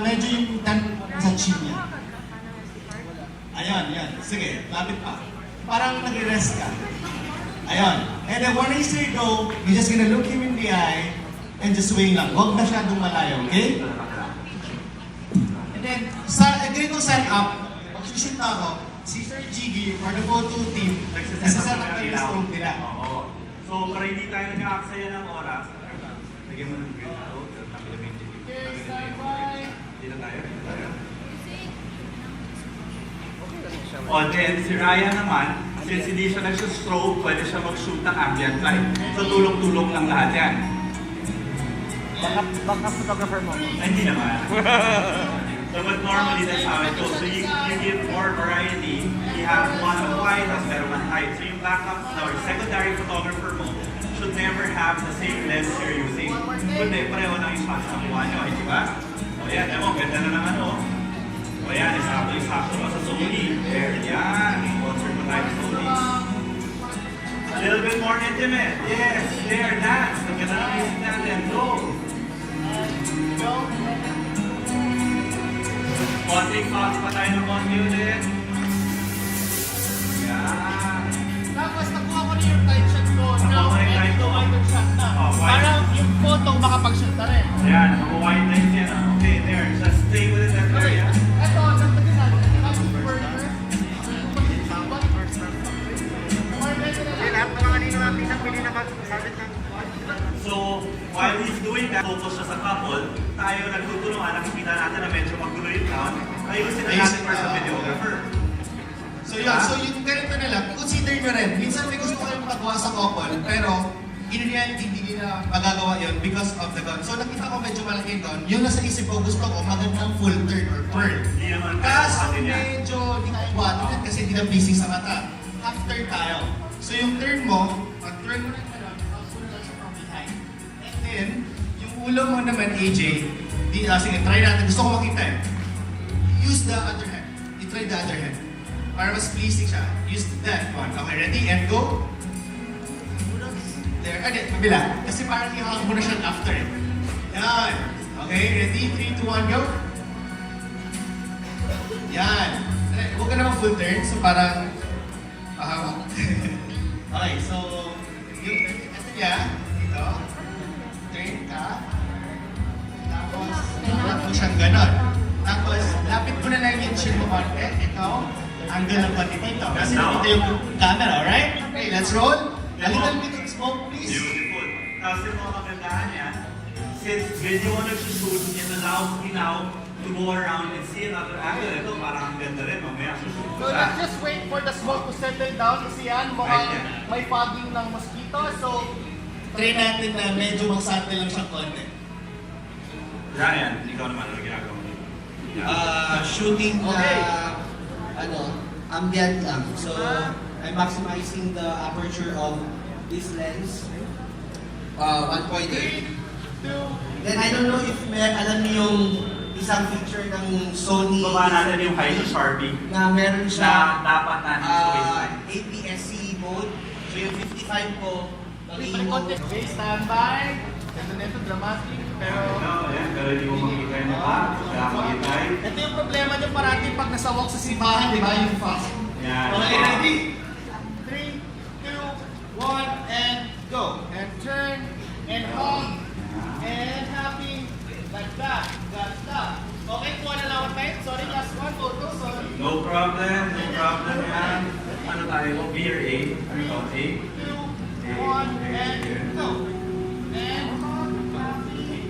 medyo yung tan sa chin niya. Ayun, yan. Sige, lapit pa. Parang nag-rest ka. Ayun. And then when I say go, you're just gonna look him in the eye and just swing lang. Huwag masyadong malayo, okay? And then, ganito set up, pag-shoot na ako, si Sir Jiggie or the photo team, nasa-set up na yung stroke nila. Oo. So, para hindi tayo nag-aaksaya ng oras, lagyan mo ng green out. Okay, stand by. Dito tayo. O, then, si Ryan naman, since hindi siya nag-stroke, pwede siya mag-shoot ng ambient light. So, tulong-tulong lang lahat yan. Backup photographer mo. Ay, hindi naman. So, but normally, that's how it goes. So, you give more variety. You have one on white, has better one height. So, yung backup, or secondary photographer mo should never have the same lens you're using. Kundi, pareho lang yung shots na kuha nyo, di ba? O yan, ewan, ganda na naman, o. O yan, isakto mo sa Sony. There, yan. Sponsor mo tayo sa Sony. A little bit more intimate. Yes, there, dance. Nagkita na music natin. Go. Konting pause pa tayo ng konti ulit. Yan. Tapos nakuha ko na yung tight shot ko. Nakuha mo na yung tight shot. Wide shot na. Parang yung photo makapag-shoot na rin. Yan, naka-wide lines yan. Okay, there. Just stay within that area. Ito, nagpagin natin. Tapos burger. Lahat ng mga kanino natin ang pili na mag-sabit ng So, while he's doing that, focus siya sa couple, tayo nagtutulungan, nakikita natin na medyo magulo yung town, ayusin na natin para sa videographer. So yun, so yung ganito na lang, consider nyo rin. Minsan may gusto kayong magawa sa couple, pero in reality, hindi na magagawa yun because of the gun. So nakita ko medyo malaki doon, yung nasa isip ko, gusto ko magandang full turn or pearl. Hindi naman Kaso natin yan. medyo di tayo buhatin kasi hindi na busy sa mata. Half turn tayo. So yung turn mo, pag-turn mo na gano'n, tapos mo lang siya from behind. And then, yung ulo mo naman, AJ, sige, try natin. Gusto ko makita eh. Use the other hand. I-try the other hand. Para mas pleasing siya. Use that one. Okay, ready? And go. There. Ano, mabila. Kasi parang ihawag mo na siya after eh. Yan. Okay, ready? 3, 2, 1, go. Yan. Huwag ka naman full turn. So parang pahawak. Okay, so yung ito niya, ito. Turn ka. Tapos, iharap mo siyang ganon. Tapos, lapit mo na lang yung chin mo konti. Ito, angle ng konti dito. Kasi nakita yung camera, alright? Okay, let's roll. A little bit of smoke, please. Beautiful. Tapos yung mga kagandahan yan, since video mo nagsushoot, it allows me now to go around and see another angle. Ito, parang ang ganda rin. Mamaya sushoot ko So siya. let's just wait for the smoke to settle down kasi yan mukhang may fogging ng mosquito. So, Try natin na medyo magsate lang siya konti. Ryan, ikaw naman ano ginagawa mo? Shooting Okay. ambient lang. So, I'm maximizing the aperture of this lens. 1.8. Then I don't know if alam niyo yung isang feature ng Sony Baba natin yung height ng Sharpie na meron na siya dapat natin sa waistline. APS-C mode. So yung 55 ko, konti. Okay, standby. Ito na ito, dramatic. Pero, Pero hindi mo makita yung mukha. Kaya makitay. ito yung problema nyo parati pag nasa walk sa simbahan, di ba? Yung fast. Yan. Okay, ready? 3, 2, 1, and go. And turn, and hug, and happy. Like that. Like that. Okay, kuha na lang tayo. Sorry, last one. Photo, sorry. No problem, no problem yan. Ano tayo? B or A? Ano to? A? 2, 1, and go. And happy.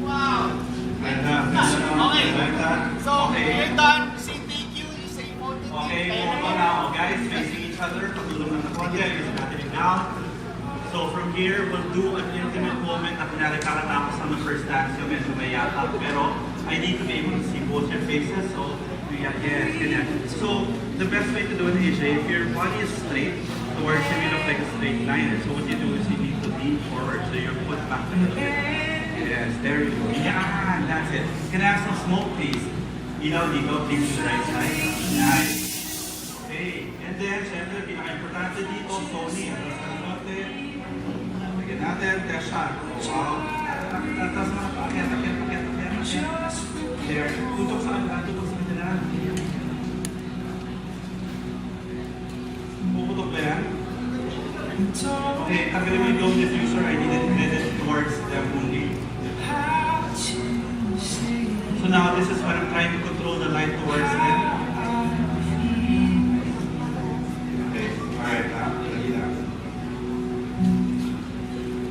Wow. Okay. Like that. So, we're done. Say thank you. You say photo. Okay, photo na ako guys. Facing each other. Pagulong ng konti. Ayusin natin yung down. So from here, we'll do an intimate moment na kunyari kakatapos ng first dance yung medyo may yata. Pero I need to be able to see both your faces. So, yeah, yes, ganyan. So, the best way to do it, AJ, if your body is straight, towards you, you look like a straight line. So what you do is you need to lean forward. So your foot back a little bit. Yes, there you go. Yeah, that's it. Can I have some smoke, please? Ilaw dito, please, to the right side. Nice. Okay, and then, syempre, pinaka-importante dito, Sony. Atas ka natin. Lagyan natin, test shot. Wow. Atas na, pakit. there. Tutok sa kanila, tutok sa kanila. Puputok ba yan? Okay, tanggalin mo yung dome diffuser. I need it towards them only. So now this is when I'm trying to control the light towards them. Okay, alright, ready na.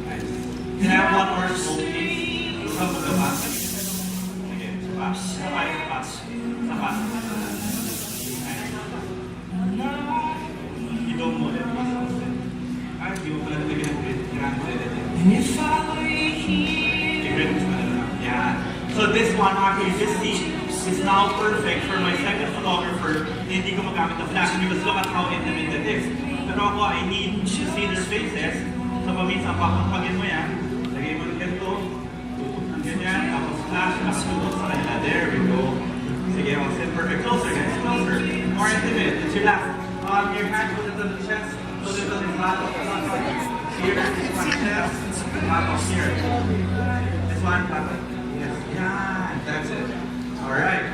Nice. Can I have one more smoke, please? Saan mo gaba? Sige, sapa. Sapa yung sapa. Sapa. Nice. Idom mo ulit. Ay, hindi mo pala nalagyan ng grand credit. I-grade mo sa kanila. Yan. So this one, actually, this scene is now perfect for my second photographer na hindi ko magamit ng flash because look at how intimate it is. Pero ako, I need to see their faces. So paminsan, papagpagin mo yan. Lagay mo ng ganito. Tutok ng ganyan. Tapos flash. Tapos tutok sa kanila. There we go. Sige, I'll sit perfect. Closer, guys. Closer. More intimate. It's your last. Your hand goes into the chest. Goes into the back of the here. This one chest. Back of here. This one, back of yes. Yeah, that's it. Alright.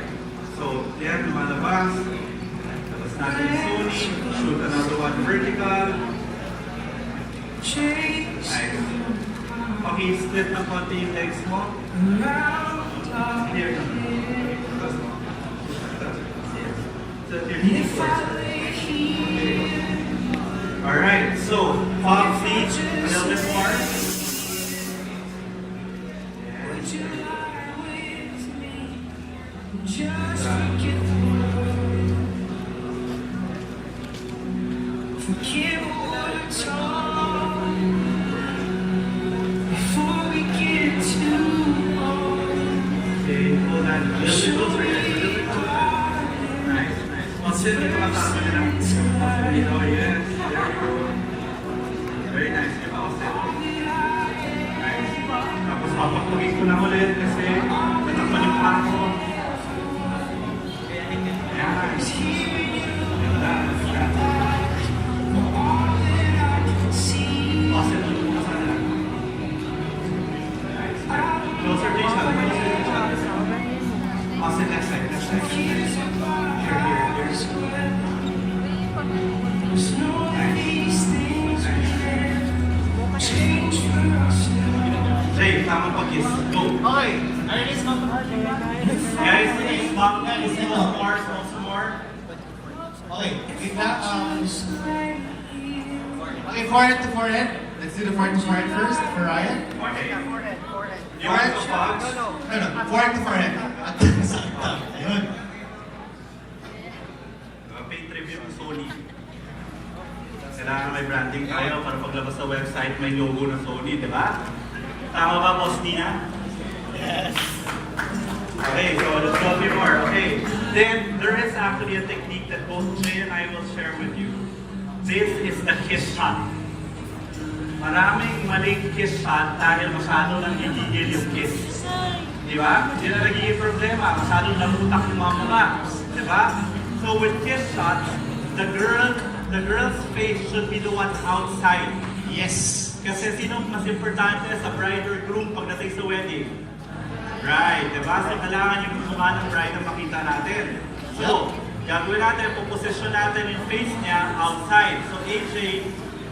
So, yan, lumalabas. Tapos natin yung Sony. Shoot another one vertical. Nice. Paki-split ng konti yung legs mo. Here. So, here. Alright, so, pop feet, a little bit more. Okay, hold on. A little bit closer, guys. A little bit closer. Nice, nice. Well, sit dito kasama nila. Oh, yes. There we go. Very nice. Yung all set. Nice. Tapos papapagin ko lang ulit kasi natakpan yung paa ko. Ayan. Ganda. All set dito mo kasama nila. Nice. Closer to each other. Closer to each other. All set next side. Next side. Here, here, here. Jay, tama pag-kiss. Go! Okay, I release count to Guys, stop. Small more, small more. Okay, wait na. Okay, forehead to forehead. Let's do the forehead to forehead first for Ryan. Okay. Forehead. You want to box? No, forehead to forehead. At sakit lang. Ayun. Pay tribute to Sony. Kailangan may branding tayo para paglabas sa website may logo ng Sony, di ba? Tama ba, Boss Nina? Yes. Okay, so let's go a few more. Okay, then there is actually a technique that both Jay and I will share with you. This is the kiss shot. Maraming maling kiss shot dahil masyado nang gigigil yung kiss. Di ba? Yun ang nagiging problema. Masyadong namutak yung mga mukha. Di ba? So with kiss shots, the girl's face should be the one outside. Yes. Kasi sino mas importante sa bride or groom pagdating sa wedding? Right, diba? So kailangan yung mukha ng bride ang makita natin. So, gagawin natin, puposisyon natin yung face niya outside. So AJ,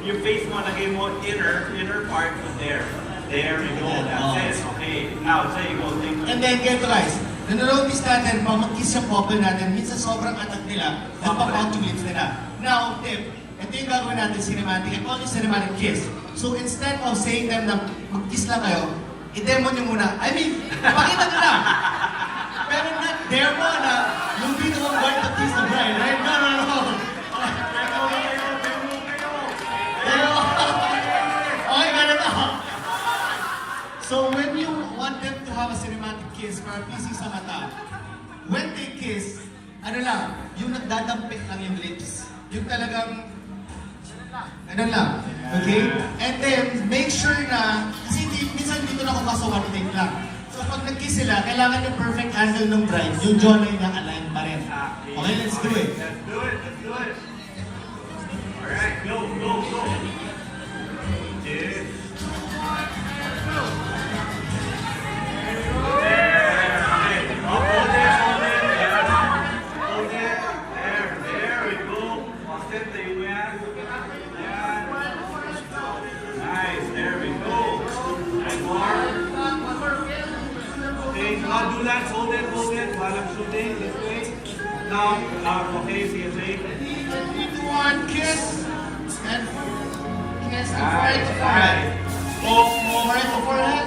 yung face mo, lagay mo inner part was there. There we go, that's it. Okay, now Jay, go, take it. And then, ganito guys, nanonotice natin, pag mag-kiss yung couple natin, minsan sobrang atat nila, nagpa-pout yung lips nila. Now, tip, ito yung gagawin natin cinematic, I call it cinematic kiss. So instead of saying them na mag-kiss lang kayo, i-demo nyo muna. I mean, pakita nyo lang. Pero not demo na yung be the one going to kiss the bride, right? No. Okay, ganito. So when you want them to have a cinematic kiss para pising sa mata, when they kiss, ano lang, yung nagdadampit lang yung lips. Yung talagang, ano lang, okay? And then, make sure na, kasi minsan dito na ako kaso one take lang. So pag nag-kiss sila, kailangan yung perfect angle ng bride, yung jawline niya align pa rin. Okay, let's do it. Let's do it, let's do it. Alright, go. Yes. Okay, okay. do that. Hold it while I'm shooting this way. Now, okay, CSA. 3, 2, 1, kiss. And kiss and forehead to forehead. Forehead to forehead.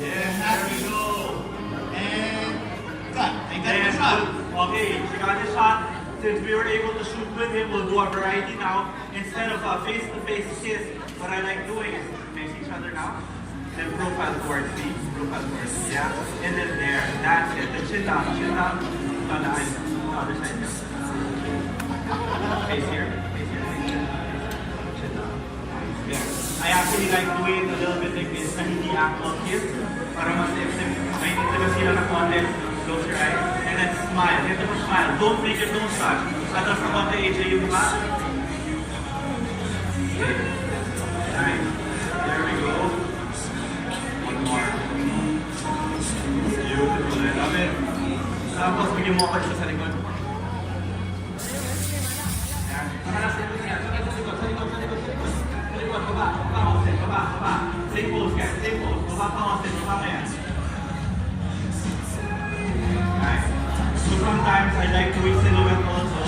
Yes, there we go. And cut. I got the And, shot. okay, she got the shot. Since we were able to shoot with him, we'll do a variety now. Instead of a face-to-face kiss, what I like doing is face each other now. Then profile towards me. Profile towards me, yeah? And then there. That's it. Then chin down. Chin down. On the eyes. The other side. Yeah. Face here. Face here. Face here. Chin down. Yeah. I actually like doing it a little bit like this na hindi actual kiss. Para mas may intimacy sila na content. Close your eyes. And then smile. You have to smile. Don't make it nose touch. Atas na konti, AJ, yung mukha. Okay. Nice. There we go. One more. Beautiful. I love it. Tapos, bigyan mo ako dito sa likod. Yan. Sa likod. Sa likod. Baba. Baba. Same pose, guys. Same pose. Baba pa ako. Baba ka yan. Nice. So sometimes I like doing silhouette also.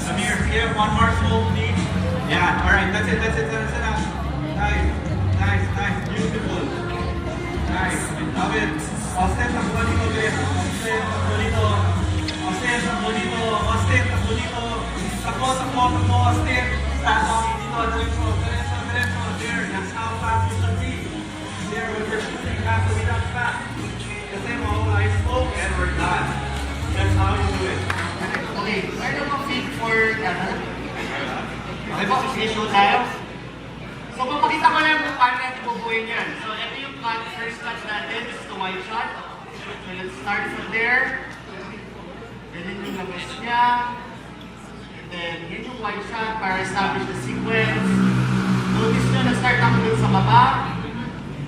Samir, here, one more slow, please. Yeah, alright, that's it. That's enough. Nice. Beautiful. Nice. Love it. Austin, ang bonito, guys. Austin, ang bonito. Takbo, Austin. Start dito, diretso. There, that's how fast you should be. There, when we're shooting, you have to be that fast. Kasi mawala yung smoke and we're done. That's how you do it. Okay, meron akong fit for camera. Okay po, sige, show tayo. So, papakita ko lang kung paano natin bubuhin yan. So, ito yung first cut natin. This is the wide shot. So, let's start from there. Ganyan yung labas niya. And then, yan yung wide shot para establish the sequence. Notice nyo, nag-start ako dun sa baba.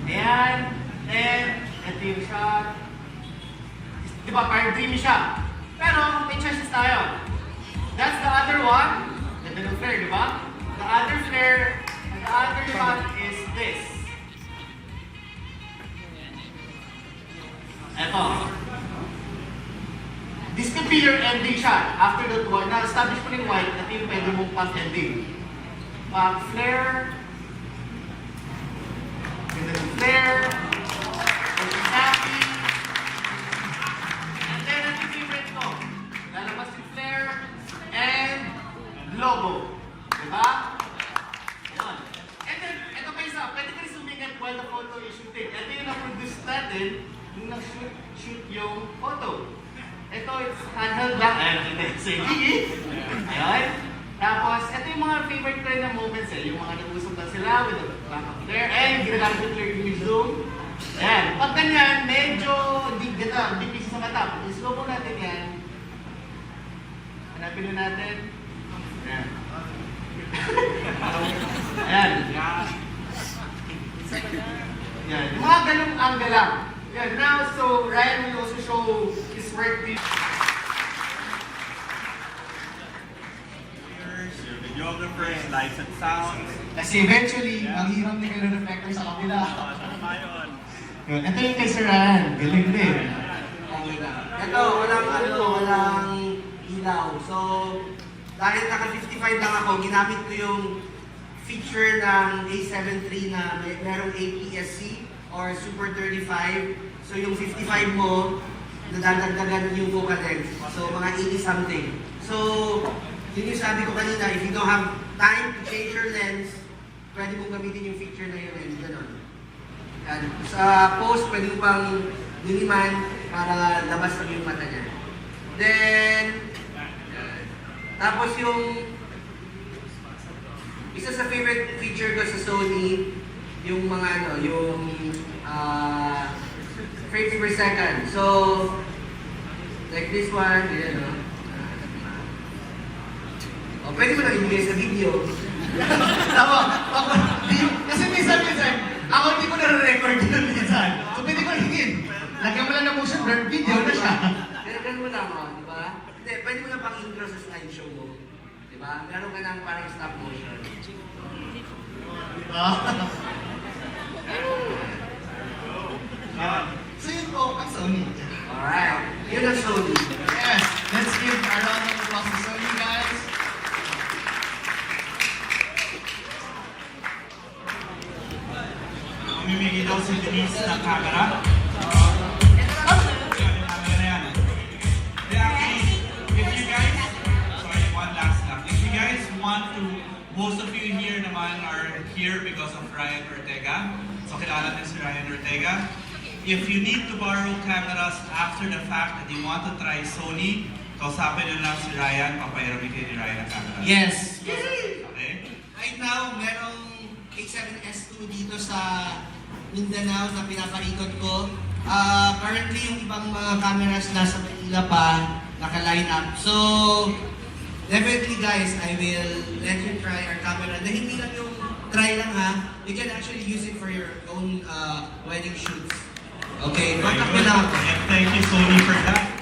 Ayan. And, ito yung shot. Di ba, parang dreamy siya. Pero, may choices tayo. That's the other one. Ganda ng flare, di ba? The other flare, the other shot is this. Ito. This could be your ending shot. After that one, na-establish mo yung white, ito yung pwede mong pang-ending. Pang-flare. Ganda ng flare. Happy. And then, ang favorite ko, lalabas yung flare and logo. Diba? Yun. And then, ito pa isa, pwede ka rin sumingat while the photo is shooting. Ito yung na-produce natin, yung nag-shoot yung photo. Ito, it's handheld lang. Ayan, kita yung sige. Ayun. Tapos, ito yung mga favorite ko rin na moments eh. Yung mga nag-usap lang sila with the back of flare. And, ginagamit yung clear image zoom. Ayan. Pag ganyan, medyo hindi ganda, hindi pisa sa mata. Pag slow mo natin yan, hanapin na natin. Ayan. Ayan. Yan. Yung mga ganong angle lang. Yan. Now, so Ryan will also show his work with Your videographer, lights and sounds. kasi eventually, manghiram din kayo ng reflector sa kapila. Tama yun. Yun. Ito yung kay Sir Ryan. Galing din. Ito, walang ilaw. So, dahil naka 55 lang ako, ginamit ko yung feature ng A7 III na merong APS-C or Super 35. So, yung 55 mo, nadadagdagan yung focal length. So, mga 80 something. So, yun yung sabi ko kanina, if you don't have time to change your lens, pwede mong gamitin yung feature na yun and gano'n. Yan. Sa post, pwede mo pang liniman para labas lang yung mata niya. Then, tapos yung isa sa favorite feature ko sa Sony, yung mga yung frames per second. So, like this one, yan o. Pwede mo lang ibigay sa video. Tama. Kasi minsan, ako hindi ko na-record yun minsan. So pwede ko hingin. Lagyan mo lang ng motion blur, video na siya. Pero ganun mo lang, di ba? Hindi, pwede mo lang pang intro sa slideshow mo. Di ba? Meron ka ng parang stop motion. ng Sony. Yes, let's give a round of applause to Sony, guys. Mamimigay daw si Denise ng camera. Most of you here naman are here because of Ryan Ortega. So kilala din si Ryan Ortega. If you need to borrow cameras after the fact that you want to try Sony, kausapin nyo lang si Ryan, papayarami kayo ni Ryan ang camera. Yes. Okay? Right now, merong A7S2 dito sa Mindanao na pinapaikot ko. Currently, yung ibang mga cameras nasa Manila pa, naka-line up. So, definitely guys, I will let you try our camera. Na hindi lang yung try lang ha. You can actually use it for your own wedding shoots. Okay, contact me lang ako. And thank you Sony for that.